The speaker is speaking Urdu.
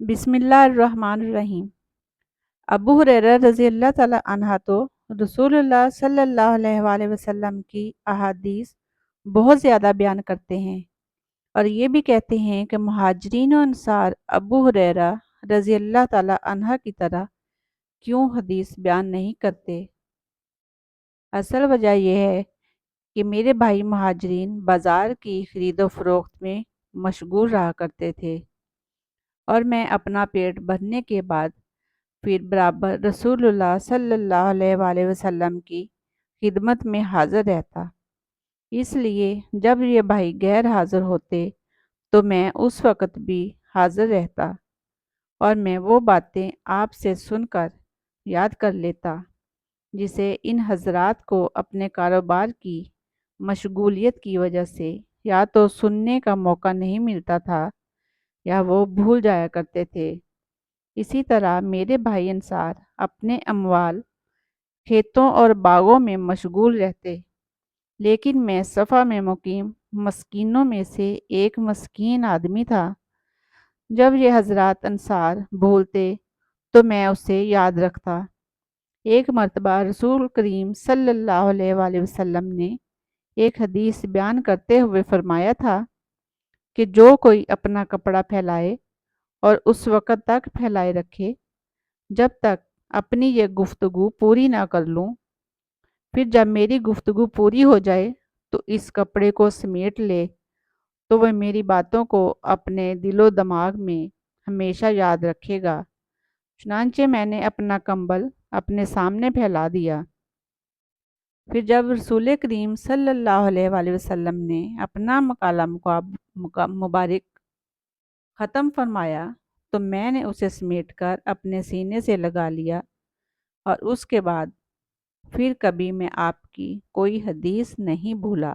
بسم اللہ الرحمن الرحیم۔ ابو ہریرہ رضی اللہ تعالیٰ عنہ تو رسول اللہ صلی اللہ علیہ وآلہ وسلم کی احادیث بہت زیادہ بیان کرتے ہیں، اور یہ بھی کہتے ہیں کہ مہاجرین و انصار ابو ہریرہ رضی اللہ تعالیٰ عنہ کی طرح کیوں حدیث بیان نہیں کرتے۔ اصل وجہ یہ ہے کہ میرے بھائی مہاجرین بازار کی خرید و فروخت میں مشغول رہا کرتے تھے، اور میں اپنا پیٹ بھرنے کے بعد پھر برابر رسول اللہ صلی اللہ علیہ وآلہ وسلم کی خدمت میں حاضر رہتا۔ اس لیے جب یہ بھائی غیر حاضر ہوتے تو میں اس وقت بھی حاضر رہتا، اور میں وہ باتیں آپ سے سن کر یاد کر لیتا جسے ان حضرات کو اپنے کاروبار کی مشغولیت کی وجہ سے یا تو سننے کا موقع نہیں ملتا تھا یا وہ بھول جایا کرتے تھے۔ اسی طرح میرے بھائی انصار اپنے اموال، کھیتوں اور باغوں میں مشغول رہتے، لیکن میں صفا میں مقیم مسکینوں میں سے ایک مسکین آدمی تھا۔ جب یہ حضرات انصار بھولتے تو میں اسے یاد رکھتا۔ ایک مرتبہ رسول کریم صلی اللہ علیہ وآلہ وسلم نے ایک حدیث بیان کرتے ہوئے فرمایا تھا کہ جو کوئی اپنا کپڑا پھیلائے اور اس وقت تک پھیلائے رکھے جب تک اپنی یہ گفتگو پوری نہ کر لوں، پھر جب میری گفتگو پوری ہو جائے تو اس کپڑے کو سمیٹ لے، تو وہ میری باتوں کو اپنے دل و دماغ میں ہمیشہ یاد رکھے گا۔ چنانچہ میں نے اپنا کمبل اپنے سامنے پھیلا دیا۔ پھر جب رسول کریم صلی اللہ علیہ وآلہ وسلم نے اپنا مکالہ مبارک ختم فرمایا تو میں نے اسے سمیٹ کر اپنے سینے سے لگا لیا، اور اس کے بعد پھر کبھی میں آپ کی کوئی حدیث نہیں بھولا۔